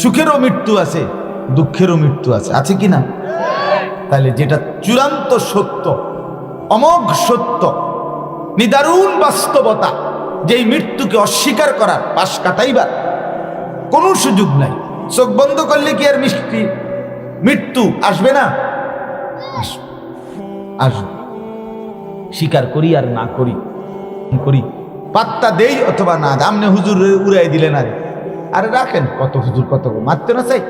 সুখেরও মৃত্যু আছে, দুঃখেরও মৃত্যু আছে, আছে কি না? তাহলে যেটা চূড়ান্ত সত্য, অমোঘ সত্য, নিদারুণ বাস্তবতা, যেই মৃত্যুকে অস্বীকার করার, পাশ কাটাইবার কোনো সুযোগ নাই। চোখ বন্ধ করলে কি আর মৃত্যু আসবে না? আসবে। স্বীকার করি আর না করি, পাত্তা দেই অথবা না, আমনে হুজুর উড়াই দিলেন আরে রাখেন, কত হুজুর কত মারতে না চাই,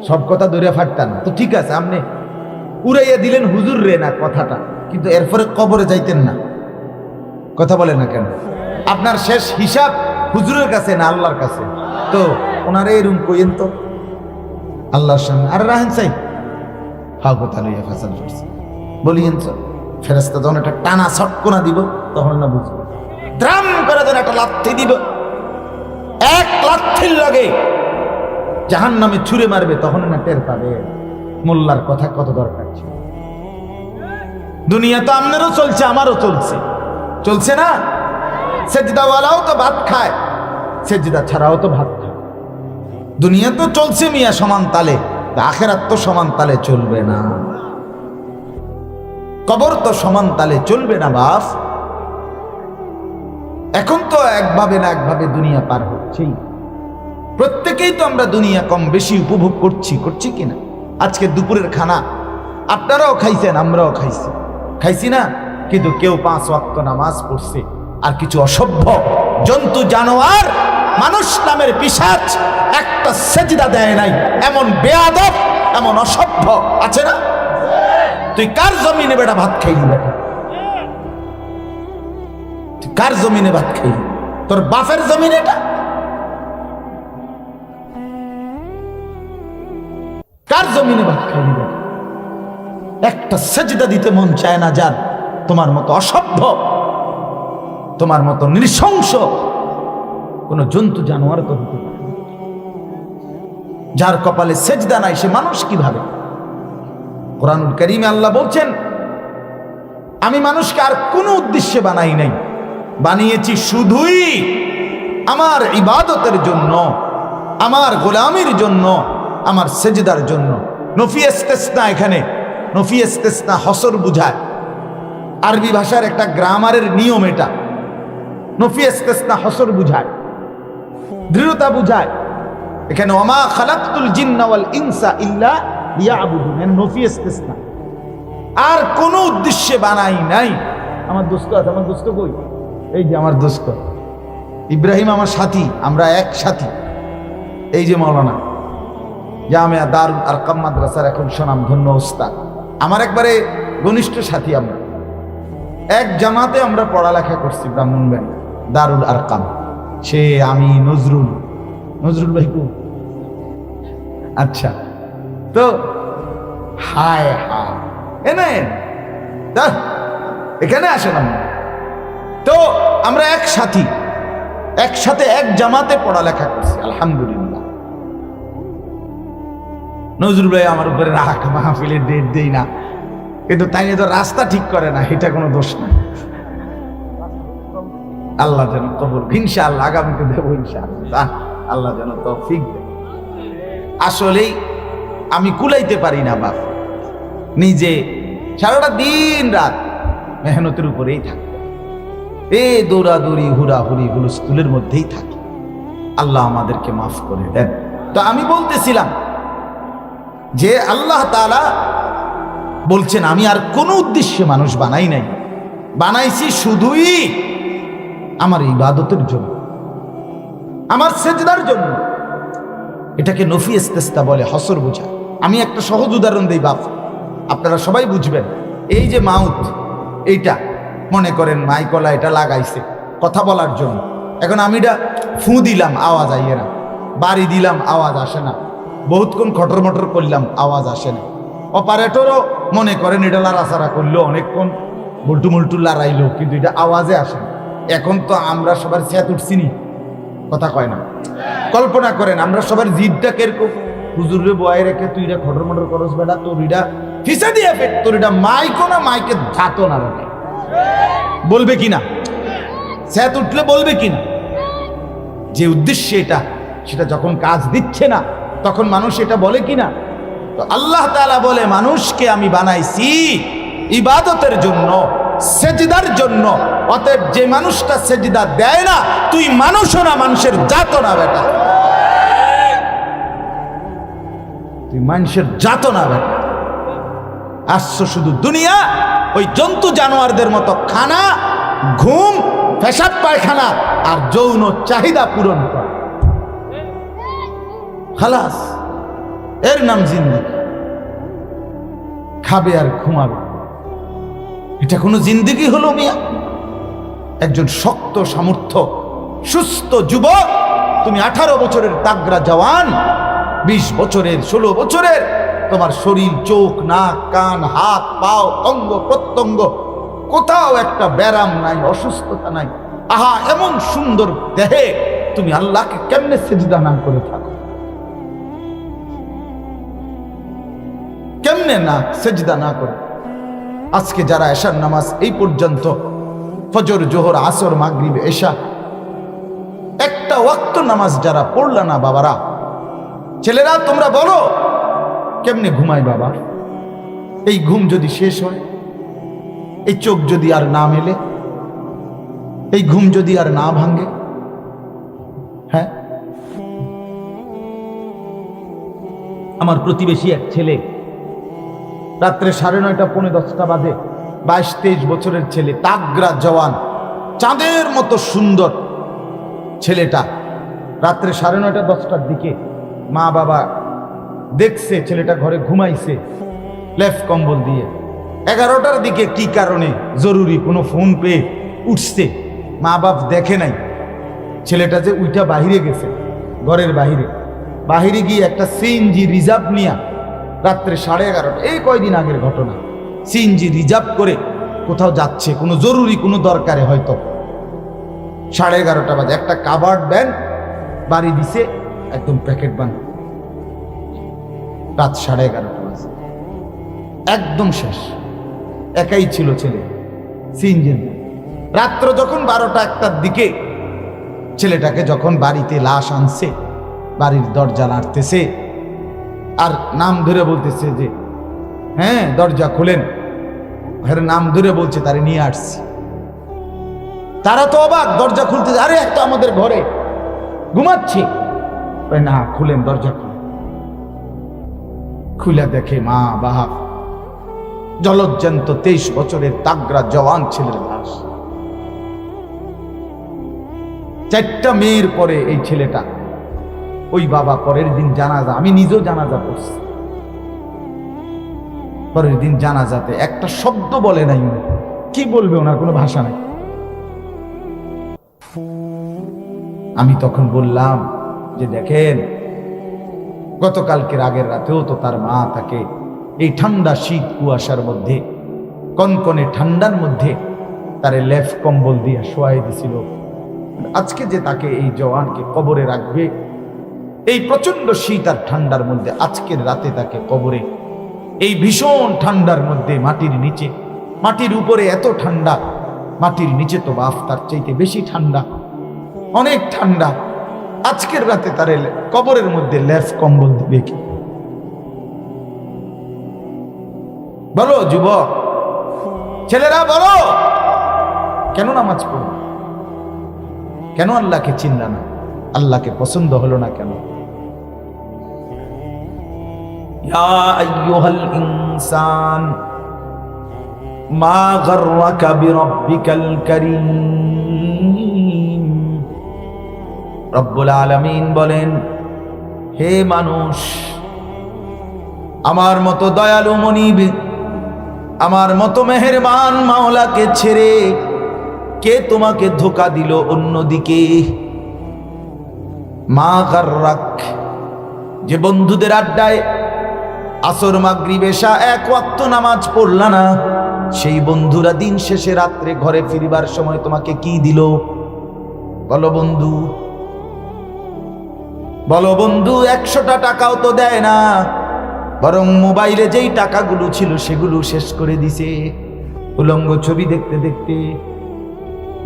সব কথা ধরে ফাটতা না তো ঠিক আছে, আপনি উড়াইয়া দিলেন হুজুর রে না কথাটা, কিন্তু এরপরে কবরে যাইতেন না, কথা বলে না কেন? আপনার শেষ হিসাব হুজুরের কাছে না আল্লাহর কাছে? তো ওনারে এরকম কইেন তো আল্লাহর সামনে, আরে রাহেন চাই হাও কথা লইয়া ফেসাল করছে বলিয়েন তো, ফেরেস্তা যখন একটা টানা ছটকোনা দিব তখন না বুঝবো, দ্রাম করে যখন একটা লাথি দিব, এক লাথির লাগে জাহান্নামে ছুঁড়ে মারবে, তখন না টের পাবে মোল্লার কথা কত দরকার ছিল। দুনিয়া তো আপনারও চলছে, আমারও চলছে, চলছে না? সেজদাওয়ালাও তো ভাত খায়, সেজদা ছাড়াও তো ভাত খায়। দুনিয়া তো চলছে মিয়া সমান তালে, আখেরাত তো সমান তালে চলবে না, কবর তো সমান তালে চলবে না বাস। এখন তো একভাবে না একভাবে দুনিয়া পার হচ্ছেই, প্রত্যেকেই তো আমরা দুনিয়া কম বেশি উপভোগ করছি কিনা? আজকে দুপুরের খানা আপনারাও খাইছেন, আমরাও খাইছি না? কিন্তু কেউ 5 ওয়াক্ত নামাজ পড়ছে, আর কিছু অসভ্য জন্তু জানোয়ার মানুষ নামের পিশাচ একটা সেজদা দেয় নাই, এমন বেয়াদব এমন অসভ্য আছে না? তুই কার জমিনে বেটা ভাত খাইলি? বেটা তুই কার জমিনে ভাত খাইলি? তোর বাপের জমিনে? এটা কার জমিনে ভাত খাইলি? বেটা একটা সেজদা দিতে মন চায় না যার, তোমার মতো অসভ্য, তোমার মতো নৃশংস কোন জন্তু জানোয়ার তো হতে পারে। যার কপালে সেজদা নাই সে মানুষ কিভাবে? কোরআনুল কারীমে আল্লাহ বলছেন, আমি মানুষকে আর কোনো উদ্দেশ্যে বানাই নাই, বানিয়েছি শুধুই আমার ইবাদতের জন্য, আমার গোলামির জন্য, আমার সেজদার জন্য। নফি ইস্তেসনা, এখানে নফি ইস্তেসনা হসর বুঝায়, আরবি ভাষার একটা গ্রামারের নিয়ম এটা। নফি ইস্তেসনা হসর বুঝায়, দৃঢ়তা বুঝায়। এখানে ওমা খালাকতুল জিন্না ওয়াল ইনসা ইল্লা লিয়াবুদুন, নফি ইস্তেসনা, আর কোন উদ্দেশ্যে বানাই নাই। আমার দোস্ত আছে, আমার দোস্ত কই? এই যে আমার দোস্ত ইব্রাহিম, আমার সাথী, আমরা এক সাথী। এই যে মাওলানা জামিয়া দারুল আরকাম মাদ্রাসার এখন স্বনামধন্য ওস্তাদ, আমার একবারে ঘনিষ্ঠ সাথী। আমরা এক জামাতে আমরা পড়ালেখা করছি ব্রাহ্মণবাড়ি দারুল আরকাম। সে আমি নজরুল ভাই কো? আচ্ছা, তো হায় হায় এখানে আসেন আমরা। তো আমরা একসাথে এক জামাতে পড়ালেখা করছি, আলহামদুলিল্লাহ। নজরুল ভাই আমার উপরে রাখ, মাহফিলের ডেট দেই না, কিন্তু তাই নিয়ে তো রাস্তা ঠিক করে না, এটা কোনো দোষ না। আল্লাহ যেন কবুল, ইনশাআল্লাহ আগামীতে দেবো ইনশাআল্লাহ, আল্লাহ যেন তৌফিক দেয়। আসলেই আমি কুলাইতে পারি না বাপ, নিজে সারাটা দিন রাত মেহনতের উপরেই থাকি, এই দৌড়াদৌড়ি হুড়াহুড়ি হুলস্থুলের মধ্যেই থাকি। আল্লাহ আমাদেরকে মাফ করে দেন। তো আমি বলতেছিলাম যে আল্লাহ তাআলা বলছেন, আমি আর কোনো উদ্দেশ্যে মানুষ বানাই নাই, বানাইছি শুধুই আমার ইবাদতের জন্য, আমার সেজদার জন্য। এটাকে নফি ইস্তেসনা বলে, হসর বোঝা। আমি একটা সহজ উদাহরণ দিই বাপ, আপনারা সবাই বুঝবেন। এই যে মাউথ, এইটা মনে করেন মাইকলা এটা লাগাইছে কথা বলার জন্য। এখন আমি এটা ফু দিলাম, আওয়াজ আইয়ে না, বাড়ি দিলাম, আওয়াজ আসে না, বহুতক্ষণ খটর মটর করলাম, আওয়াজ আসে না। অপারেটরও মনে করেন এটা লাড়াচাড়া করলো, অনেকক্ষণ মুল্টু মুল্টু লড়াইলো, কিন্তু এটা আওয়াজে আসে না। এখন তো আমরা সবার চেত উঠছিনি, কথা কয় না। কল্পনা করেন আমরা সবার জিদটা কেরকম, হুজুরে বয়ে রেখে তুই এটা খটর মটর করস বেটা, তোর এটা ফিসা দিয়ে ফেট, তোর এটা মাইকো না মাইকে ঝাতো না রে, বলবে কিনা? চেত উঠলে বলবে কিনা? যে উদ্দেশ্যে এটা সেটা যখন কাজ দিচ্ছে না তখন মানুষ এটা বলে কিনা? তো আল্লাহ তাআলা বলে মানুষকে আমি বানাইছি ইবাদতের জন্য, সেজদার জন্য। অতএব যে মানুষটা সেজদা দেয় না, তুই মানুষও না, মানুষের জাতও না বেটা, তুই মানুষের জাতও না বেটা। আসছো শুধু দুনিয়া ওই জন্তু জানোয়ারদের মতো খানা, ঘুম, পেশাব পায়খানা আর যৌন চাহিদা পূরণ কর, খালাস। এর নাম জিন্দেগি। খাবে আর ঘুমাবে, এটা কোনো জিন্দেগি হলো মিয়া? একজন শক্ত সামর্থ্য সুস্থ যুবক, তুমি 18 বছরের তাগড়া জওয়ান, 20 বছরের, 16 বছরের, তোমার শরীর, চোখ, নাক, কান, হাত, পাও, অঙ্গ প্রত্যঙ্গ কোথাও একটা ব্যারাম নাই, অসুস্থতা নাই। আহা, এমন সুন্দর দেহে তুমি আল্লাহকে কেমনে সেজদা না করে থাকো? কেমনে না সেজদা না করে? আজকে যারা এশার নামাজ এই পর্যন্ত, ফজর, জোহর, আসর, মাগরিব, এশা, একটা ওয়াক্ত নামাজ যারা পড়লা না বাবারা, ছেলেরা তোমরা বলো কেমনে ঘুমায় বাবা? এই ঘুম যদি শেষ হয়, এই চোখ যদি আর না মেলে, এই ঘুম যদি আর না ভাঙে, হ্যাঁ? আমার প্রতিবেশী এক ছেলে রাত্রে 9:30, 9:45 বাজে, 22-23 বছরের ছেলে, তাগড়া জওয়ান, চাঁদের মতো সুন্দর ছেলেটা, রাত্রে 9:30, 10টার দিকে মা বাবা দেখছে ছেলেটা ঘরে ঘুমাইছে লেফ কম্বল দিয়ে। 11টার দিকে কি কারণে জরুরি কোনো ফোন পেয়ে উঠছে, মা বাপ দেখে নাই, ছেলেটা যে উইটা বাহিরে গেছে, ঘরের বাহিরে গিয়ে একটা সিএনজি রিজার্ভ নিয়া রাত্রে 11:30, এই কয়দিন আগের ঘটনা, সিএনজি রিজার্ভ করে কোথাও যাচ্ছে, কোনো জরুরি কোনো দরকারে, হয়তো 11:30 বাজে। একটা কাভার্ড ভ্যান বাড়ি দিছে, একদম প্যাকেট বান, রাত 11:30 বাজে, একদম শেষ। একাই ছিল ছেলে, সিএনজি। রাত্র যখন 12টা-1টার দিকে ছেলেটাকে যখন বাড়িতে লাশ আনছে, বাড়ির দরজা নাড়তেছে আর নাম ধরে বলতেছে যে হ্যাঁ দরজা খোলেন, এর নাম ধরে বলছে, তারে নিয়ে আসছি। তারা তো অবাক, দরজা খুলতে, আরে একটা আমাদের ঘরে ঘুমাচ্ছে, না খুলেন দরজা, খুলে দেখে মা বাপ, জলজ্জান্ত 23 বছরের তাগড়া জওয়ান ছেলের লাশ। 4টা মেয়ের পরে এই ছেলেটা, ওই বাবা পরের দিন জানাজা, আমি নিজেও জানাজা পড়ছি, পরের দিন জানাজাতে একটা শব্দ বলে নাই। কি বলবে, ওনার কোনো ভাষা নাই। আমি তখন বললাম যে দেখেন, গতকালকের আগের রাতেও তো তার মা তাকে এই ঠান্ডা শীত কুয়াশার মধ্যে, কনকনে ঠান্ডার মধ্যে তারে লেফ কম্বল দিয়ে শোয়াই দিছিল। আজকে যে তাকে, এই জওয়ানকে কবরে রাখবে, এই প্রচন্ড শীত আর ঠান্ডার মধ্যে আজকের রাতে তাকে কবরে, এই ভীষণ ঠান্ডার মধ্যে মাটির নিচে, মাটির উপরে এত ঠান্ডা, মাটির নিচে তো বাফ তার চাইতে বেশি ঠান্ডা, অনেক ঠান্ডা। আজকের রাতে তার কবরের মধ্যে লেফ কম্বল দিবে কি? বলো যুবক, ছেলেরা বলো, কেন নামাজ পড়ো? কেন আল্লাহকে চিনলা না? আল্লাহকে পছন্দ হলো না কেন? ইয়া আইয়ুহাল ইনসান মা গাররাকা বিরাব্বিকাল কারীম। রব্বুল আলামিন বলেন, হে মানুষ, আমার মতো দয়ালু মনিব, আমার মতো মেহেরবান মাওলাকে ছেড়ে কে তোমাকে ধোঁকা দিল অন্যদিকে? মা গাররাক, যে বন্ধুদের আড্ডায় আসর মাগরিব এশা 1 ওয়াক্ত নামাজ পড়লা না, সেই বন্ধুরা দিন শেষে রাত্রে ঘরে ফিরবার সময় তোমাকে কি দিল? বলো বন্ধু, বলো বন্ধু। 100টা টাকাও তো দেয় না, বরং মোবাইলে যেই টাকাগুলো ছিল সেগুলো শেষ করে দিছে। উলঙ্গ ছবি দেখতে দেখতে,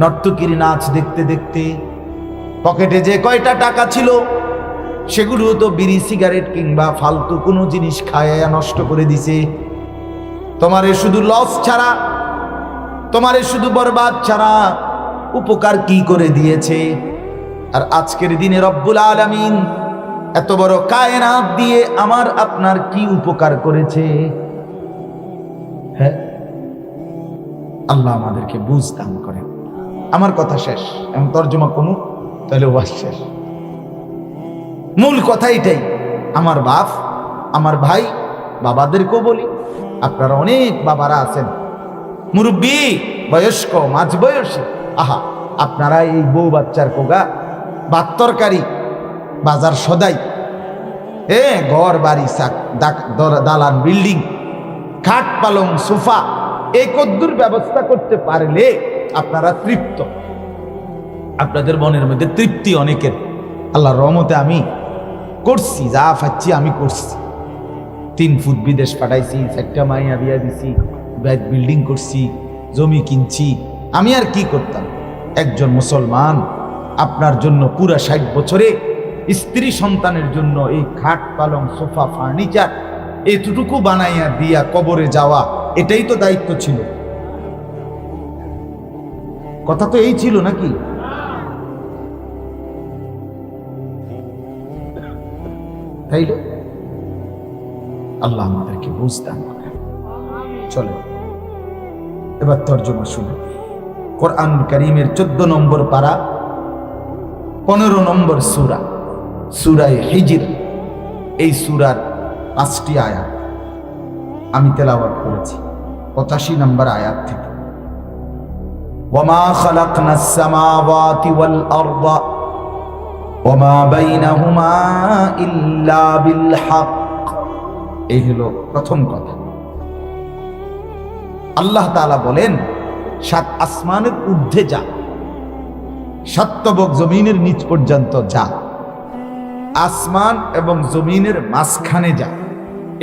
নর্তকীর নাচ দেখতে দেখতে, পকেটে যে কয়টা টাকা ছিল সেগুলো তো বিড়ি সিগারেট কিংবা ফালতু কোনো জিনিস খায়া নষ্ট করে দিছে। তোমারে শুধু লস ছাড়া, তোমারে শুধু বরবাদ ছাড়া উপকার কি করে দিয়েছে? আর আজকের দিনে রব্বুল আলামিন এত বড় কায়নাত দিয়ে আমার আপনার কি উপকার করেছে? হ্যাঁ, আল্লাহ আমাদেরকে বুঝ দান করেন। আমার কথা শেষ, এখন তর্জমা করুন, তাহলে ওয়াজ শেষ। মূল কথা এটাই। আমার বাপ, আমার ভাই, বাবাদেরকেও বলি, আপনারা অনেক বাবারা আছেন, মুরব্বী, বয়স্ক, মাঝ বয়সী, আহা, আপনারা এই বউ বাচ্চার কোগা, ভাত তরকারি, বাজার সদাই, ঘর বাড়ি, দালান বিল্ডিং, খাট পালং সোফা, এই কদ্দুর ব্যবস্থা করতে পারলে আপনারা তৃপ্ত। আপনাদের মনের মধ্যে তৃপ্তি অনেকের। আল্লাহর রহমতে আমি করছি, যা পাচ্ছি আমি করছি। 3 ফুট বিদেশ পাঠাইছি, 4টা মাইয়া বিয়া দিছি, বিল্ডিং করছি, জমি কিনছি। আমি আর কি করতাম? একজন মুসলমান আপনার জন্য পুরা 60 বছরে স্ত্রী সন্তানের জন্য এই খাট পালং সোফা ফার্নিচার এতটুকু বানাইয়া দিয়া কবরে যাওয়া, এটাই তো দায়িত্ব ছিল। কথা তো এই ছিল নাকি? তাইলে আল্লাহ আমাদেরকে বুঝদান করে। চলো এবার তর্জমা শুনো। কোরআনুল কারীমের 14 নম্বর পারা, 15 নম্বর সূরা, সূরা হিজর। এই সূরার 5টি আয়াত আমি তেলাওয়াত করেছি 85 নম্বর আয়াত থেকে। ওয়ামা খালাকনাস সামাওয়াতি ওয়াল আরদা ওয়ামা বাইনাহুমা ইল্লা বিল হক। এই হলো প্রথম কথা। আল্লাহ তাআলা বলেন, 7 আসমানের ঊর্ধ্বে যা, 7 তবক জমিনের নিচ পর্যন্ত যা, আসমান এবং জমিনের মাঝখানে যা,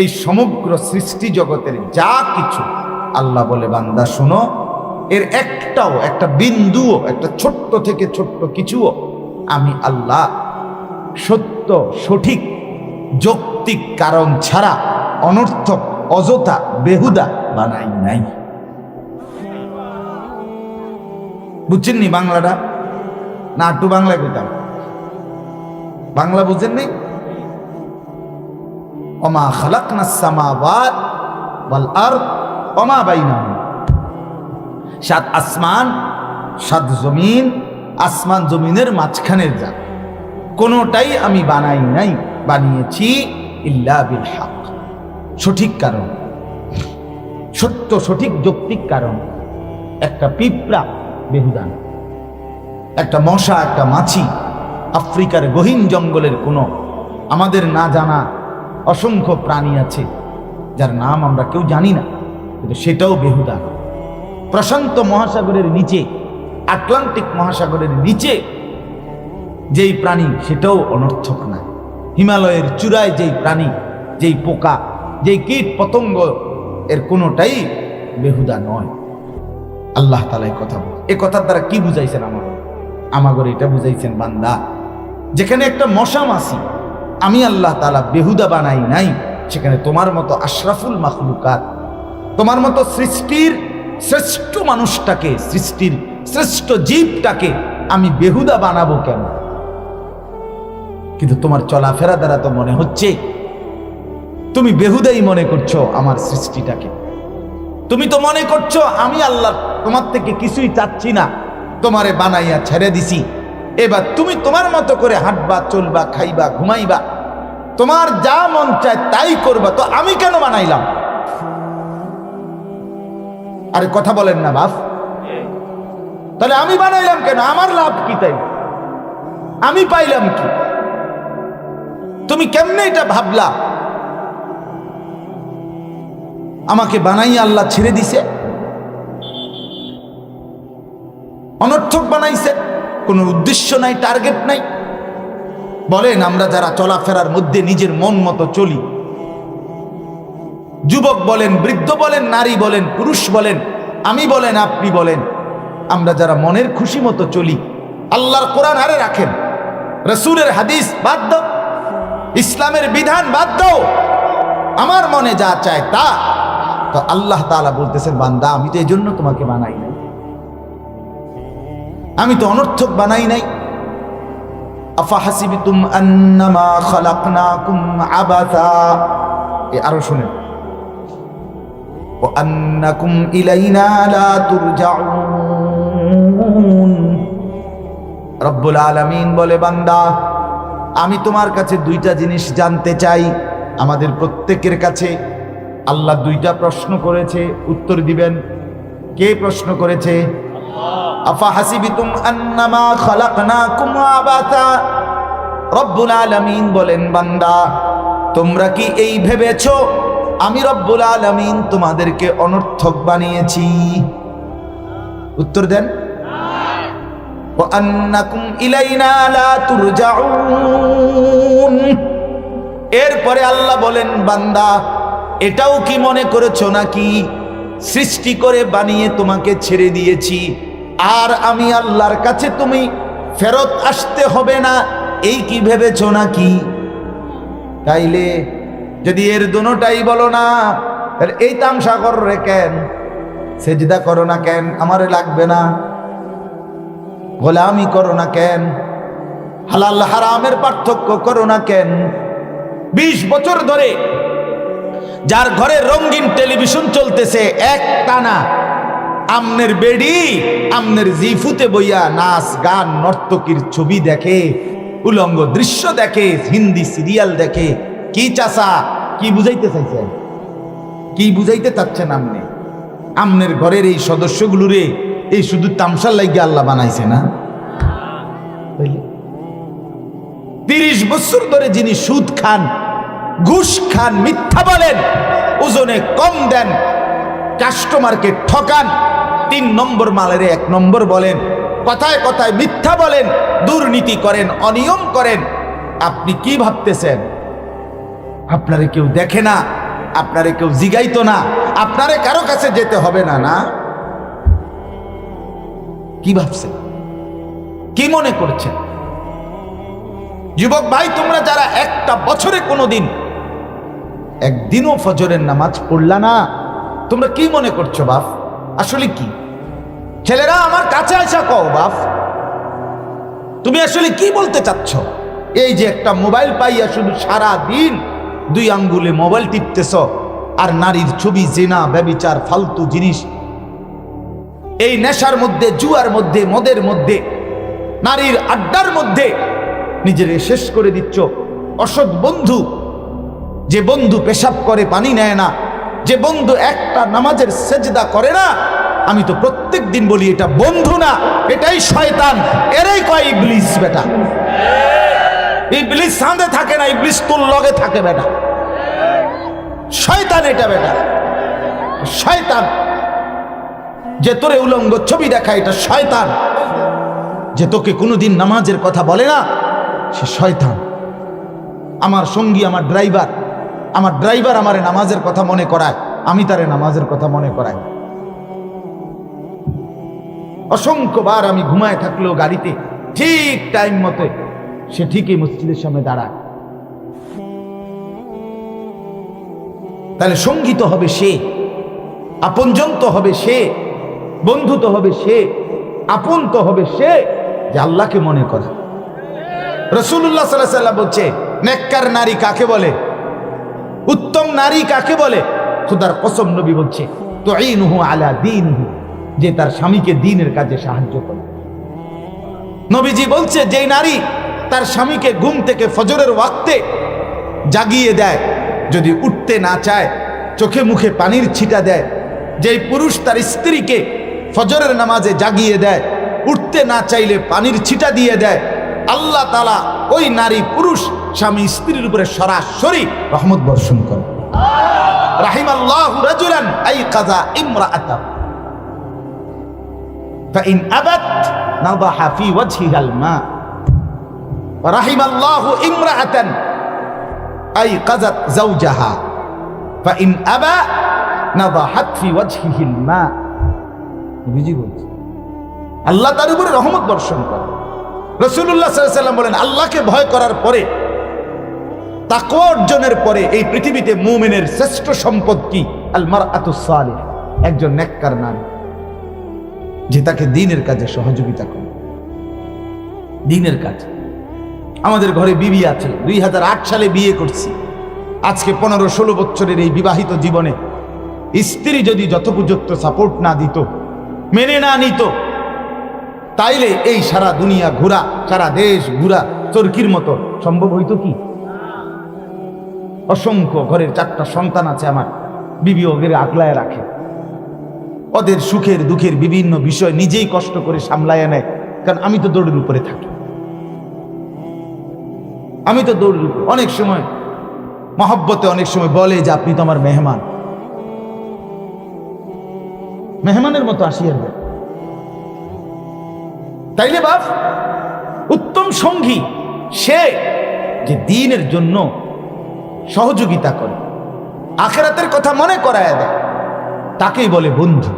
এই সমগ্র সৃষ্টি জগতের যা কিছু, আল্লাহ বলে বান্দা শোনো, এর একটাও, একটা বিন্দুও, একটা ছোট্ট থেকে ছোট্ট কিছুও আমি আল্লাহ সত্য, সঠিক, যৌক্তিক কারণ ছাড়া অনর্থক, অযথা, বেহুদা বানাই নাই। বুঝছেননি বাংলাটা? না একটু বাংলায় কইতাম? বাংলা বুঝেন নাই? ওমা খালাকনাস সামাওয়াত ওয়াল আরদ ওমা বাইনাহুমা। 7 আসমান, 7 জমিন, আসমান জমিনের মাঝখানের যা, কোনোটাই আমি বানাই নাই, বানিয়েছি ইল্লা বিল হক, সঠিক কারণ, সত্য, সঠিক, যৌক্তিক কারণ। একটা পিঁপড়া বেহুদা, একটা মশা, একটা মাছি, আফ্রিকার গহীন জঙ্গলের কোনো আমাদের না জানা অসংখ্য প্রাণী আছে যার নাম আমরা কেউ জানি না, কিন্তু সেটাও বেহুদা। প্রশান্ত মহাসাগরের নিচে, আটলান্টিক মহাসাগরের নিচে যেই প্রাণী, সেটাও অনর্থক না। হিমালয়ের চূড়ায় যেই প্রাণী, যেই পোকা, যেই কীট পতঙ্গ, এর কোনোটাই বেহুদা নয়। আল্লাহ তাআলা এই কথা বলে। এ কথার দ্বারা কি বুঝাইছেন? আমাগরে এটা বুঝাইছেন, বান্দা, যেখানে একটা মশা মাছি আমি আল্লাহ তাআলা বেহুদা বানাই নাই, সেখানে তোমার মতো আশরাফুল মাখলুকাত, তোমার মতো সৃষ্টির শ্রেষ্ঠ মানুষটাকে, সৃষ্টির শ্রেষ্ঠ জীবটাকে আমি বেহুদা বানাবো কেন? কিন্তু তোমার চলাফেরা দ্বারা তো মনে হচ্ছে তুমি বেহুদাই মনে করছো আমার সৃষ্টিটাকে। তুমি তো মনে করছো আমি আল্লাহ তোমার থেকে কিছুই চাচ্ছি না, তোমারে বানাইয়া ছেড়ে দিছি, এবার তুমি তোমার মতো করে হাঁটবা, চলবা, খাইবা, ঘুমাইবা, তোমার যা মন চায় তাই করবা, তো আমি কেন বানাইলাম? আরে কথা বলেন না বাপ, তাহলে আমি বানাইলাম কেন? আমার লাভ কি? তাই আমি পাইলাম কি? তুমি কেমনে এটা ভাবলা? আমাকে বানাইয়া আল্লাহ ছেড়ে দিছে, অনর্থক বানাইছে, কোনো উদ্দেশ্য নাই, টার্গেট নাই। বলেন, আমরা যারা চলাফেরার মধ্যে নিজের মন মতো চলি, যুবক বলেন, বৃদ্ধ বলেন, নারী বলেন, পুরুষ বলেন, আমি বলেন, আপনি বলেন, আমরা যারা মনের খুশি মতো চলি, আল্লাহর কোরআন আরে রাখেন, রাসূলের হাদিস বাদ দাও, ইসলামের বিধান বাদ দাও, আমার মনে যা চায় তা। তো আল্লাহ তাআলা বলতেছেন, বান্দা আমি তো এই জন্য তোমাকে বানাই নাই, আমি তো অনর্থক বানাই নাই। আফাহাসিবতুম আন্নামা খালাকনাকুম আবাসা, আরো শুনেন, ওয়া আন্নাকুম ইলাইনা লা তুরজাউন। রব্বুল আলামিন বলে, বান্দা আমি তোমার কাছে দুইটা জিনিস জানতে চাই। আমাদের প্রত্যেকের কাছে আল্লাহ দুইটা প্রশ্ন করেছে, উত্তর দিবেন। কে প্রশ্ন করেছে? আফাহাসিবতুম আন্নামা খালাকনাকুম আবাসা। রব্বুল আলামিন বলেন, বান্দা তোমরা কি এই ভেবেছো আমি রব্বুল আলামিন তোমাদেরকে অনর্থক বানিয়েছি? উত্তর দেন। ওয়া আন্নাকুম ইলাইনা লা তুরজাউন। এরপরে আল্লাহ বলেন, বান্দা এটাও কি মনে করেছো নাকি সৃষ্টি করে বানিয়ে তোমাকে ছেড়ে দিয়েছি, আর আমি আল্লাহর কাছে তুমি ফেরত আসতে হবে না, এই কি ভেবেছো নাকি? তাইলে যদি এর দুটোটাই বলো না, তাহলে এই তামসা করো রে কেন, সেজদা করো না কেন, আমারে লাগবে না, গোলামি করো না কেন, হালাল হারামের পার্থক্য করো না কেন? 20 বছর ধরে যার ঘরে রঙিন টেলিভিশন চলতেছে এক টানা, আমনের বেডি আমনের জিফুতে বইয়া নাচ গান নর্তকীর ছবি দেখে, উলঙ্গ দৃশ্য দেখে, হিন্দি সিরিয়াল দেখে। কি চাচা, কি বুঝাইতে চাইছেন? কি বুঝাইতে চাচ্ছেন আপনি? আমনের ঘরের এই সদস্যগুলোরে এই শুধু তামসার লাগিয়ে আল্লাহ বানাইছে না? 30 বছর ধরে যিনি সুদ খান, ঘুষ খান, মিথ্যা বলেন, ওজনে কম দেন, কাস্টমারকে ঠকান, 3 নম্বর মালের 1 নম্বর বলেন, কথায় কথায় মিথ্যা বলেন, দুর্নীতি করেন, অনিয়ম করেন, আপনি কি ভাবতেছেন আপনারে কেউ দেখে না, আপনারে কেউ জিগাইতো না, আপনারে কারো কাছে যেতে হবে না? না, কি ভাবছেন, কি মনে করছেন? যুবক ভাই, তোমরা যারা একটা বছরে কোনোদিন একদিনও ফজরের নামাজ পড়লা না, তোমরা কি মনে করছো বাপ? আসলে কি? ছেলেরা আমার কাছে আসা কও, বাপ তুমি আসলে কি বলতে চাচ্ছ? এই যে একটা মোবাইল পাইয়া শুধু সারা দিন 2 আঙ্গুলে মোবাইল টিপতেছ, আর নারীর ছবি, জিনা, ব্যভিচার, ফালতু জিনিস, এই নেশার মধ্যে, জুয়ার মধ্যে, মদের মধ্যে, নারীর আড্ডার মধ্যে নিজেরে শেষ করে দিচ্ছ। অসৎ বন্ধু, যে বন্ধু পেশাব করে পানি নেয় না, যে বন্ধু একটা নামাজের সেজদা করে না, আমি তো প্রত্যেক দিন বলি এটা বন্ধু না, এটাই শয়তান, এরাই কয় ইবলিস। বেটা ইবলিস সাঁধে থাকে না, ইবলিস তোর লগে থাকে বেটা। শয়তান এটা বেটা, শয়তান। যে তোরে উলঙ্গ ছবি দেখা, এটা শয়তান। যে তোকে কোনোদিন নামাজের কথা বলে না, সে শয়তান। আমার সঙ্গী, আমার ড্রাইভার আমারে নামাজের কথা মনে করায়, আমি তারে নামাজের কথা মনে করাই। অসংখ্যবার আমি ঘুমায় থাকলেও গাড়িতে ঠিক টাইম মতো সে ঠিকই মসজিদের সামনে দাঁড়ায়। তাহলে সঙ্গী তো হবে সে, আপনজন তো হবে সে, বন্ধু তো হবে সে, আপন তো হবে সে যে আল্লাহকে মনে করে। রাসূলুল্লাহ সাল্লাল্লাহু আলাইহি ওয়াসাল্লাম বলছে, নেককার নারী কাকে বলে, উত্তম নারী কাকে বলে? খোদার কসম নবী বলছে, তুঈনুহু আলা দীনিহি, যে তার স্বামীকে দ্বীনের কাজে সাহায্য করে। নবীজি বলছে, যে নারী তার স্বামীকে ঘুম থেকে ফজরের ওয়াক্তে জাগিয়ে দেয়, যদি উঠতে না চায় চোখে মুখে পানির ছিটা দেয়, যেই পুরুষ তার স্ত্রীকে ফজরের নামাজে জাগিয়ে দেয়, উঠতে না চাইলে পানির ছিটা দিয়ে দেয়, আল্লাহ তাআলা ওই নারী পুরুষ স্বামী স্ত্রীর উপরে সরাসরি রহমত বর্ষণ করে। রাহিমাল্লাহু রাজুলান আইকাযা ইমরাআতাহু ফাইন আবাত নাদাহা ফি ওয়াজহিহাল মা। রাহিমাল্লাহু ইমরাআতান আইকাযাত যাওজাহা ফাইন আবা নাদাহাত ফি ওয়াজহিহিল মা। বুঝি বলছে আল্লাহ তার উপরে রহমত বর্ষণ করে। রাসূলুল্লাহ সাল্লাল্লাহু আলাইহি ওয়াসাল্লাম বলেন, আল্লাহকে ভয় করার পরে তাকওয়া অর্জনের পরে এই পৃথিবীতে মুমিনের শ্রেষ্ঠ সম্পদ কি? আল মারআতুস সালিহ, একজন নেককার নারী যে তাকে দ্বীনের কাজে সহযোগিতা করে। দ্বীনের কাজ। আমাদের ঘরে বিবি আছে, 2008 সালে বিয়ে করছি। আজকে 15-16 বছরের এই বিবাহিত জীবনে স্ত্রী যদি যথোপযুক্ত সাপোর্ট না দিত, মেনে না নিত, তাইলে এই সারা দুনিয়া ঘোরা, সারা দেশ ঘোরা চরকির মতো সম্ভব হইতো কি? অসংখ্য ঘরের 4টা সন্তান আছে আমার, বিবি ওদের আগলায় রাখে, ওদের সুখের দুঃখের বিভিন্ন বিষয় নিজেই কষ্ট করে সামলায় নেয়। কারণ আমি তো দৌড়ের উপরে থাকি, আমি তো দৌড়ের উপরে। অনেক সময় মহব্বতে অনেক সময় বলে যে আপনি তো আমার মেহমান, মেহমানের মতো আসিয়া দেয়। তাইলে বাপ উত্তম সঙ্গী সে যে দ্বীনের জন্য সহযোগিতা করে, আখিরাতের কথা মনে করায় দেয়, তাকেই বলে বন্ধু,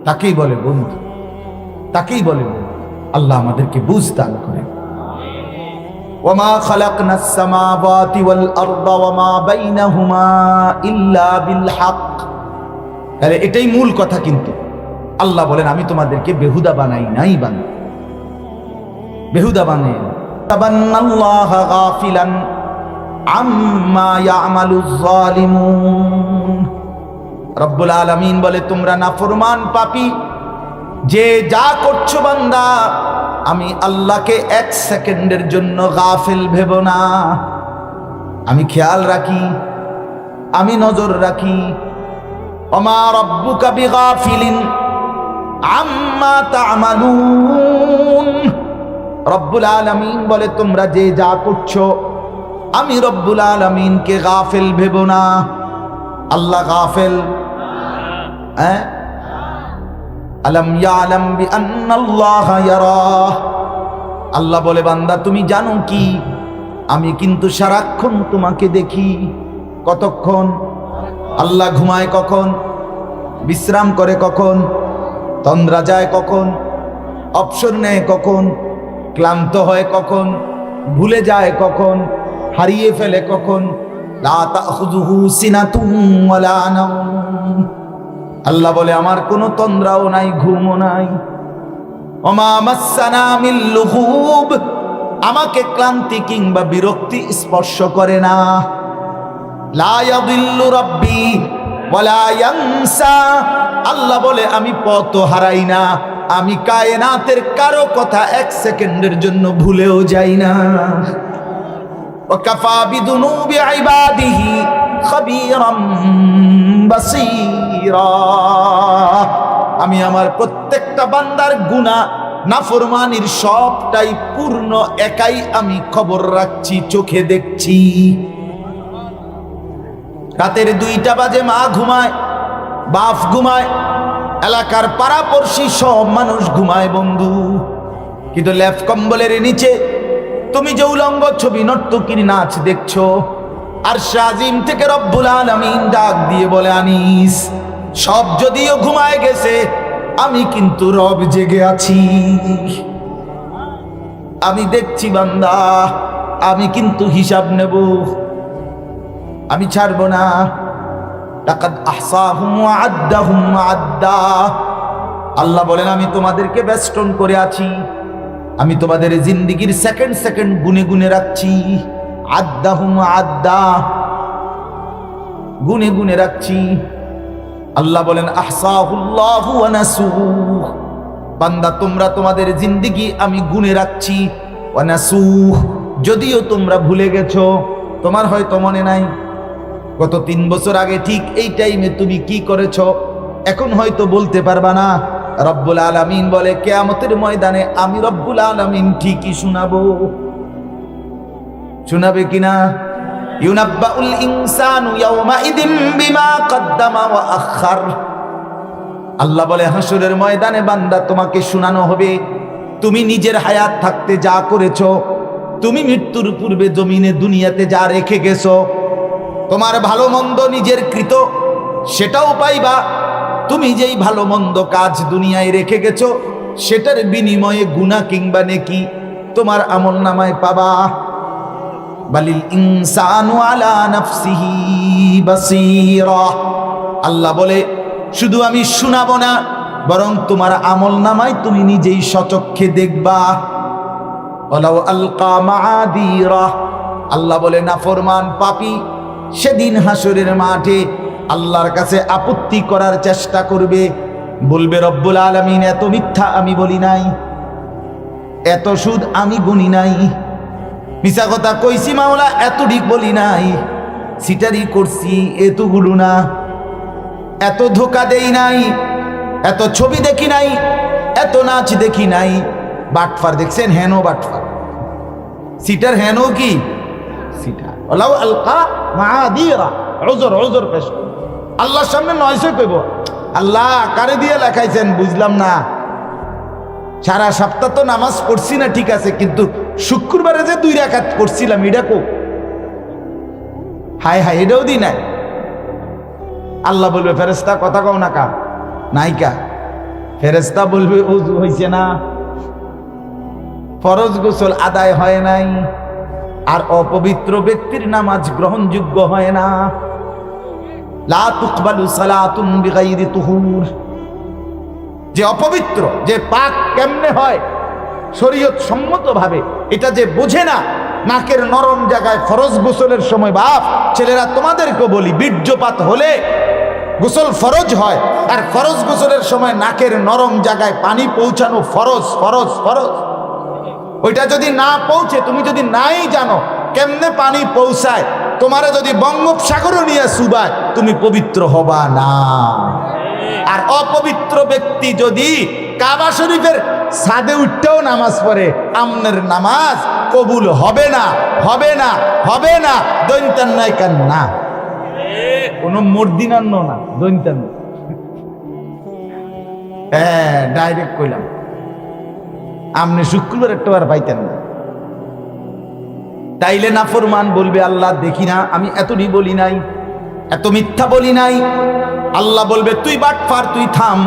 তাকেই বলে বন্ধু, তাকেই বলে বন্ধু। আল্লাহ আমাদেরকে বুঝ দান করে। ওয়ামা খালাকনাস সামাওয়াতি ওয়াল আরদা ওয়ামা বাইনাহুমা ইল্লা বিল হক। তাহলে এটাই মূল কথা। কিন্তু আল্লাহ বলেন আমি তোমাদেরকে বেহুদা বানাই নাই, বেহুদা বানাই। তাবান্নাল্লাহা গাফিলান আম্মা ইয়ামালুজ জালিমুন। রব্বুল আলামিন বলে তোমরা নাফরমান পাপী যে যা করছো বান্দা, আমি আল্লাহকে 1 সেকেন্ডের জন্য গাফিল ভেবো না। আমি খেয়াল রাখি, আমি নজর রাখি। ওমা রব্বুকা বিগাফিলিন আম্মা তা'মালুন। রব্বুল আলামিন বলে তোমরা যে যা করছো, আমি রব্বুল আলামিনকে গাফিল ভেবো না। আল্লাহ গাফিল? হ্যাঁ। আলাম ইয়ালাম বিআন্নাল্লাহা ইয়ারাহ। আল্লাহ বলে বান্দা তুমি জানো কি, আমি কিন্তু সারাক্ষণ তোমাকে দেখি। কতক্ষণ? আল্লাহ ঘুমায় কখন, বিশ্রাম করে কখন, তন্দ্রা যায় কখন, অবসর নেয় কখন, ক্লান্ত হয় কখন, ভুলে যায় কখন, হারিয়ে ফেলে কখন। লা তাখুযুহু সিনাতুন ওয়ালা নাওম। আল্লাহ বলে আমার কোনো তন্দ্রাও নাই, ঘুমও নাই। ওমা মাসসানা মিন লুগুব। আমাকে ক্লান্তি কিংবা বিরক্তি স্পর্শ করে না। লা ইয়াদিল্লু রাব্বি ওয়ালা ইয়ানসা। আল্লাহ বলে আমি পথ হারাই না, আমি কায়নাতের কারো কথা 1 সেকেন্ডের জন্য ভুলেও যাই না। ওয়া কাফা বিদুনুবি ইবাদিহি খাবীরাম বাসীরা। আমি আমার প্রত্যেকটা বান্দার গুনাহ নাফরমানির সবটাই পূর্ণ একাই আমি খবর রাখছি, চোখে দেখছি। রাতের 2টা বাজে মা ঘুমায়, বাপ ঘুমায়, এলাকার পাড়াপড়শি সব মানুষ ঘুমায় বন্ধু। কিন্তু লেফ কম্বলের নিচে তুমি যে উলঙ্গ ছবি নর্তকীর নাচ দেখছো, আর শাজিম থেকে রব্বুল আলামিন ডাক দিয়ে বলে আনিস, সব যদিও ঘুমায় গেছে, আমি কিন্তু রব জেগে আছি। আমি দেখছি বান্দা, আমি কিন্তু হিসাব নেব, আমি ছাড়বো না। লাকাদ আহসাহুম ওয়া আদ্দাহুম আদ্দা। আল্লাহ বলেন আমি তোমাদেরকে বেষ্টন করে আছি, আমি তোমাদের জিন্দেগির সেকেন্ড সেকেন্ড গুনে গুনে রাখছি। আদ্দাহুম আদ্দা, গুনে গুনে রাখছি। আল্লাহ বলেন আহসাহুল্লাহু ওয়া নাসুহ। বান্দা তোমরা তোমাদের জিন্দেগি আমি গুনে রাখছি। ওয়া নাসুহ, যদিও তোমরা ভুলে গেছো, তোমার হয়তো মনে নাই গত 3 বছর আগে ঠিক এই টাইমে তুমি কি করেছো, এখন হয়তো বলতে পারবা না। রব্বুল আলামিন বলে কিয়ামতের ময়দানে আমি রব্বুল আলামিন ঠিকই শোনাবো। শোনাবে কিনা? ইউনাব্বাউল ইনসানু ইয়াওমাইদিন বিমা কদ্দামা ওয়া আখার। আল্লাহ বলে হাসরের ময়দানে বান্দা তোমাকে শোনানো হবে তুমি নিজের হায়াত থাকতে যা করেছো, তুমি মৃত্যুর পূর্বে জমিনে দুনিয়াতে যা রেখে গেছো, তোমার ভালো মন্দ নিজের কৃত সেটাও পাইবা। তুমি যেই ভালো মন্দ কাজ দুনিয়ায় রেখে গেছো সেটার বিনিময়ে গুনাহ কিংবা নেকি তোমার আমলনামায় পাবা। বালিল ইনসানু আলা নাফসিহি বাসীরা। আল্লাহ বলে শুধু আমি শোনাবো না, বরং তোমার আমল নামায় তুমি নিজেই সচক্ষে দেখবা। ওয়ালাউ আলকা মাআদিরা। আল্লাহ বলে নাফরমান পাপী সেদিন হাসরের মাঠে আল্লাহর কাছে আপত্তি করার চেষ্টা করবে, বলবে রব্বুল আলামিন এত মিথ্যা আমি বলি নাই, এত সুদ আমি গুনি নাই, মিছা কথা কইছি মাওলা এত ঠিক বলি নাই, সিটারি করছি এতগুলো না, এত ধোকা দেই নাই, এত ছবি দেখি নাই, এত নাচ দেখি নাই। বাটফার দেখছেন? হেন বাটফার, সিটার হেন কি সিটার। ওয়ালাউ আলকা মাআদিরা, উযর উযর পেশ আল্লাহর সামনে নয়সে কইব, আল্লাহ কারে দিয়ে লেখাইছেন বুঝলাম না, সারা সপ্তাহ তো নামাজ পড়ছি না ঠিক আছে, কিন্তু শুক্রবারে যে 2 রাকাত পড়ছিলাম এটা কো, হায় হায় এটাও দি নাই। আল্লাহ বলবে ফেরেশতা কথা কও না কা নাইকা। ফেরেশতা বলবে ওযু হইছে না, ফরজ গোসল আদায় হয় নাই, আর অপবিত্র ব্যক্তির নামাজ গ্রহণযোগ্য হয় না। লা তুকবালু সালাতুন বিগাইরি তুহুর। যে অপবিত্র, যে পাক কেমনে হয় শরীয়ত সম্মতভাবে এটা যে বোঝে না, নাকের নরম জায়গায় ফরজ গোসলের সময়, বাপ ছেলেরা তোমাদেরকে বলি, বীর্যপাত হলে গোসল ফরজ হয়, আর ফরজ গোসলের সময় নাকের নরম জায়গায় পানি পৌঁছানো ফরজ ফরজ ফরজ। ওইটা যদি না পৌঁছে, তুমি যদি নাই জানো কেমনে পানি পৌঁছায়, তোমারে যদি বঙ্গোপসাগরও নিয়ে সুবায়, তুমি পবিত্র হবা না। আর অপবিত্র ব্যক্তি যদি কাবা শরীফের ছাদে উঠতেও নামাজ পড়ে, আমনের নামাজ কবুল হবে না, হবে না, হবে না। দৈন্তান নাই কান না, কোনো মর্দিনান্ন না, দৈন্তান। হ্যাঁ ডাইরেক্ট কইলাম, আমনে শুক্রবার একটা বার পাইতেন না। তাইলে নাফরমান বলবে আল্লাহ দেখি না, আমি এতটি বলি নাই, এত মিথ্যা বলি নাই। আল্লাহ বলবে তুই বাটফার, তুই থাম,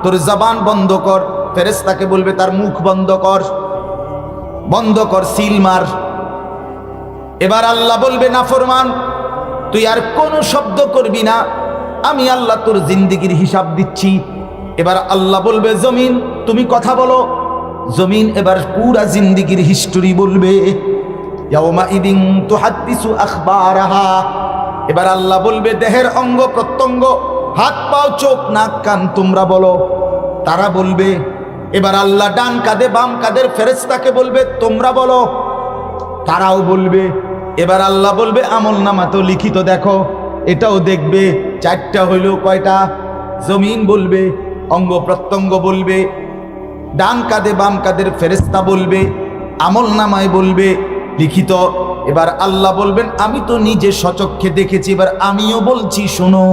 তোর জবান বন্ধ কর। ফেরেশতাকে বলবে তার মুখ বন্ধ কর, বন্ধ কর, সিল মার। এবার আল্লাহ বলবে নাফরমান তুই আর কোনো শব্দ করবি না, আমি আল্লাহ তোর জিন্দেগির হিসাব দিচ্ছি। এবার আল্লাহ বলবে জমিন তুমি কথা বলো। জমিন এবার পুরা জিন্দেগির হিস্টোরি বলবে। ইয়াউমাইদিন তুহাদ্দিসু আখবারাহা। এবার আল্লাহ বলবে দেহের অঙ্গ প্রত্যঙ্গ, হাত পাও চোখ নাক কান তোমরা বলো, তারা বলবে। এবার আল্লাহ ডান কাঁধে বাম কাঁধের ফেরেশতাকে বলবে তোমরা বলো, তারাও বলবে। এবার আল্লাহ বলবে আমল নামা তো লিখিত দেখো, এটাও দেখবে। 4টা হইল কয়টা? জমিন বলবে, অঙ্গ প্রত্যঙ্গ বলবে, ডান কাঁধে বাম কাঁধের ফেরেশতা বলবে, আমল নামায় বলবে লিখিত। এবার আল্লাহ বলবেন আমি তো নিজে সচক্ষে দেখেছি, এবার আমিও বলছি শোনো।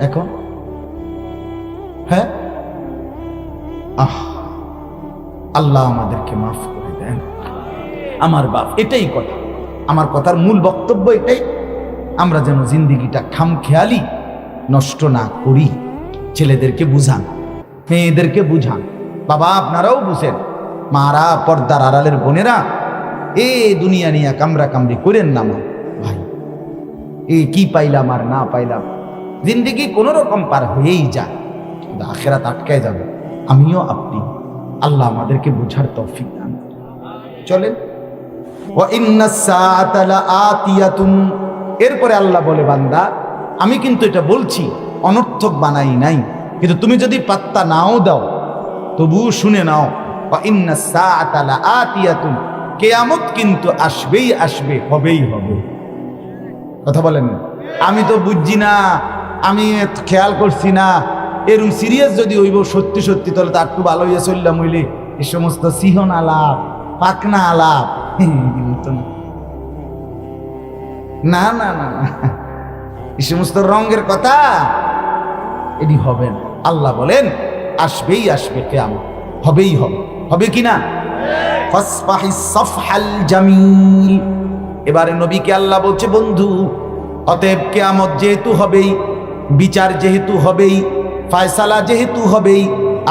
এখন হ্যাঁ আল্লাহ আমাদেরকে মাফ করে দেন। আমার বাপ এটাই কথা, আমার কথার মূল বক্তব্য এটাই, আমরা যেন জিন্দিগিটা খামখেয়ালি নষ্ট না করি। ছেলেদেরকে বুঝান, মেয়েদেরকে বুঝান, বাবা আপনারাও বুঝেন, মারা পর্দার আড়ালের বোনেরা এ দুনিয়া নিয়ে কামরা কামড়ি করেন না মা ভাই। এ কি পাইলাম আর না পাইলাম, জিন্দিগি কোনো রকম পার হয়েই যায়, আখেরাত আটকায় যাবে। আমিও আপনি, আল্লাহ আমাদেরকে বুঝার তৌফিক দান। চলেন এরপরে আল্লাহ বলে বান্দা আমি কিন্তু এটা বলছি অনর্থক বানাই নাই, কিন্তু তুমি যদি পাত্তা নাও দাও তবুও শুনে নাও। কিয়ামত কিন্তু আসবেই আসবে, হবেই হবে। কথা বলেন না আমি তো বুঝছি না, আমি খেয়াল করছি না, এরকম সিরিয়াস যদি হইব সত্যি সত্যি তাহলে তার একটু ভালো হইয়া চললাম হইলে এ সমস্ত সিহন আলাপ পাকনা আলাপ না না না না, এই সমস্ত রঙের কথা এটি হবে না। আল্লাহ বলেন আসবেই আসবে, কিয়ামত হবেই হবে, হবে কিনা? ফাসফাহিস সাফহাল জামিল। এবারে নবীকে আল্লাহ বলছে বন্ধু অতএব কিয়ামত যেহেতু হবেই, বিচার যেহেতু হবেই, ফয়সালা যেহেতু হবেই,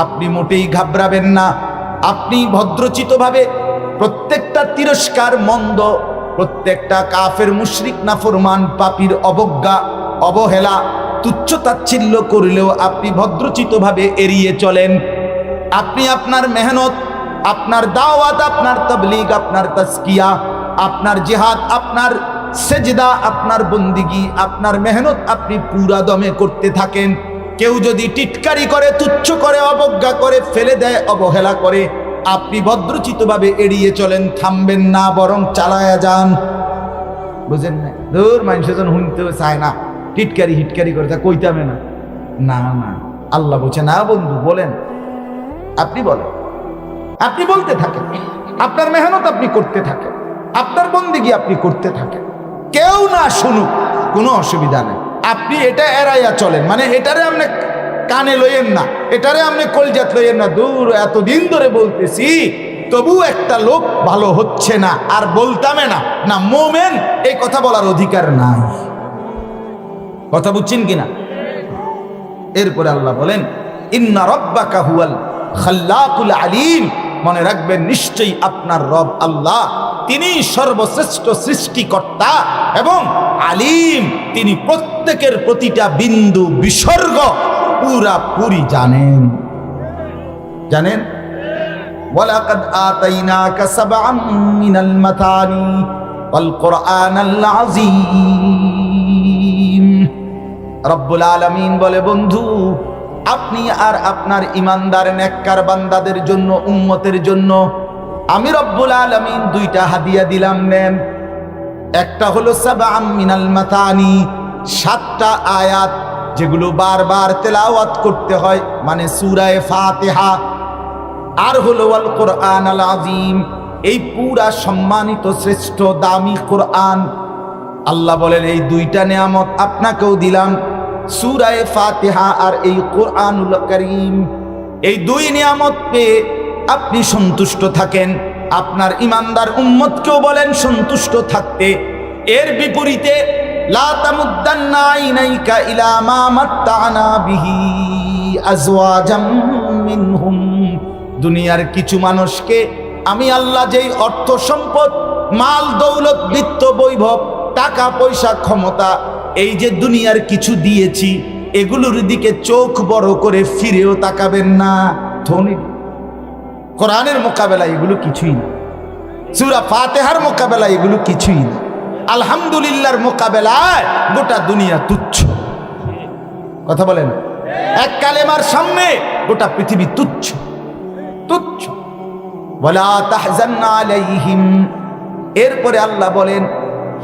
আপনি মোটেই ঘাবড়াবেন না। আপনি ভদ্রচিতভাবে প্রত্যেকটা তিরস্কার মন্দ, প্রত্যেকটা কাফের মুশরিক নাফরমান পাপীর অবজ্ঞা অবহেলা তুচ্ছ তাচ্ছিল্য করলেও আপনি ভদ্রচিতভাবে এড়িয়ে চলেন। আপনি আপনার মেহনত, আপনার দাওয়াত, আপনার তাবলীগ, আপনার তাজকিয়া, আপনার জিহাদ, আপনার সেজদা, আপনার বন্দিগি, আপনার মেহনত আপনি পুরা দমে করতে থাকেন। কেউ যদি টিটকারি করে, তুচ্ছ করে, অবজ্ঞা করে, ফেলে দেয়, অবহেলা করে, আপনি ভদ্রচিতভাবে এড়িয়ে চলেন, থামবেন না, বরং চালায়া যান। বুঝেন না? দূর মানুষজন শুনতেও চায় না, টিটকারি হিটকারি করে তা কইতামে না। না না, আল্লাহ বলছে না বন্ধু, বলেন, আপনি বলেন, আপনি বলতে থাকেন, আপনার মেহনত আপনি করতে থাকেন, আপনার বন্দিগি আপনি করতে থাকেন, কেউ না শুনুক, কোনো অসুবিধা নেই। আপনি এটা এড়াইয়া চলেন, মানে এটারে আপনি কানে লইয়েন না, এটারে আপনি কলজাত লইয়েন না। দূর, এতদিন ধরে বলতেছি, তবু একটা লোক ভালো হচ্ছে না, আর বলতামে না। না, মোমেন এই কথা বলার অধিকার নাই। কথা বুঝছেন কিনা? এরপরে আল্লাহ বলেন, ইন্না রাব্বাকা হুয়াল খাল্লাকুল আলিম, মনে রাখবেন নিশ্চয়ই আপনার রব আল্লাহ, তিনি সর্বশ্রেষ্ঠ সৃষ্টিকর্তা এবং আলিম, তিনি প্রত্যেকের প্রতিটা বিন্দু বিসর্গ পুরাপুরি জানেন। জানেন? ওয়ালাকাদ আতাইনাকা সাবআম মিনাল মাতানি ওয়াল কুরআনাল আযীম। রব্বুল আলামিন বলে, বন্ধু, আপনি আর আপনার ইমানদার নেককার বান্দাদের জন্য, উম্মতের জন্য আমি রব্বুল আলামিন দুইটা হাদিয়া দিলাম, নেন। একটা হলো সাবআম মিনাল মাতানি, 7টা আয়াত যেগুলো বারবার তেলাওয়াত করতে হয়, মানে সূরা ফাতিহা। আর হলো আল কোরআনাল আযীম, এই পুরা সম্মানিত শ্রেষ্ঠ দামি কোরআন। আল্লাহ বলেন, এই দুইটা নিয়ামত আপনাকেও দিলাম, সূরা ফাতিহা আর এই কোরআনুল কারীম। এই দুই নিয়ামত পেয়ে আপনি সন্তুষ্ট থাকেন, আপনার ইমানদার উম্মতকেও বলেন সন্তুষ্ট থাকতে। এর বিপরীতে লা তামুদ্দান্না আইনাইকা ইলা মা মাত্তানা বিহি আজওয়াজাম মিনহুম, দুনিয়ার কিছু মানুষকে আমি আল্লাহ যেই অর্থ সম্পদ, মাল দৌলত, বিত্ত বৈভব, টাকা পয়সা, ক্ষমতা, এই যে দুনিয়ার কিছু দিয়েছি, এগুলোর দিকে চোখ বড় করে ফিরেও তাকাবেন না। ধনী কোরআনের মোকাবেলা এগুলো কিছুই না, সূরা ফাতিহার মোকাবেলা এগুলো কিছুই না, আলহামদুলিল্লাহর মোকাবেলায় গোটা দুনিয়া তুচ্ছ। কথা বলেন? এক কালেমার সামনে গোটা পৃথিবী তুচ্ছ, তুচ্ছ। ওয়ালা তাহজান্না আলাইহিম। এরপরে আল্লাহ বলেন,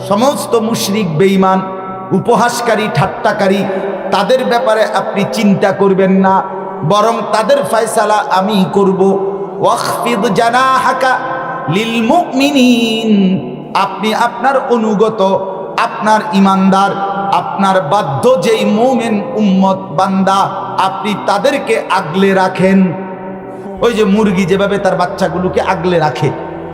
সমস্ত মুশরিক, বেঈমান, উপহাসকারী, ঠাট্টাকারী, তাদের ব্যাপারে আপনি চিন্তা করবেন না, বরং তাদের ফয়সালা আমি করব। ওয়াখফিদ জানাহাকা লিল মুমিনিন, আপনি আপনার অনুগত, আপনার ইমানদার, আপনার বাধ্য যেই মুমিন উম্মত বান্দা, আপনি তাদেরকে আগলে রাখেন। ওই যে মুরগি যেভাবে তার বাচ্চাগুলোকে আগলে রাখে,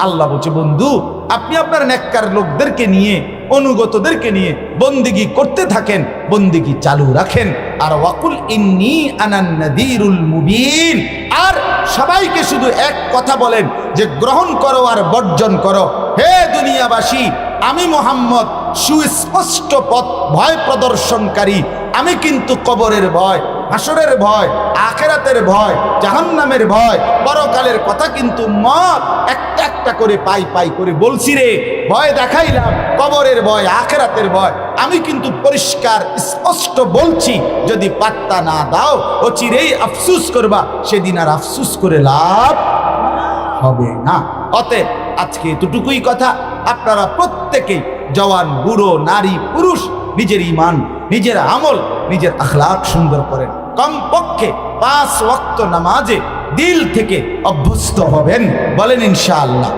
আল্লাহ বলছে, বন্ধু, আপনি আপনার নেককার লোকদেরকে নিয়ে, অনুগতদেরকে নিয়ে বন্দিগি করতে থাকেন, বন্দিগি চালু রাখেন। আর ওয়াকুল ইন্নী আনান নাযীরুল মুবিন, আর সবাইকে শুধু এক কথা বলেন যে গ্রহণ করো আর বর্জন করো। হে দুনিয়াবাসী, আমি মুহাম্মদ সুস্পষ্ট পথ ভয় প্রদর্শনকারী। আমি কিন্তু কবরের ভয়, হাসরের ভয়, আখিরাতের ভয়, জাহান্নামের ভয়, পরকালের কথা কিন্তু মত একটা একটা করে পাই পাই করে বলছি রে। ভয় দেখাইলাম, কবরের ভয়, আখিরাতের ভয়, আমি কিন্তু পরিষ্কার স্পষ্ট বলছি। যদি পাত্তা না দাও, ও চিরেই আফসুস করবা, সেদিন আর আফসুস করে লাভ হবে না। অতএব আজকে এতটুকুই কথা। আপনারা প্রত্যেকেই, জওয়ান, বুড়ো, নারী, পুরুষ, নিজের ঈমান, নিজের আমল, নিজের আখলাক সুন্দর করেন। কমপক্ষে 5 ওয়াক্ত নামাজে দিল থেকে অভ্যস্ত হবেন, বলেন ইনশাআল্লাহ।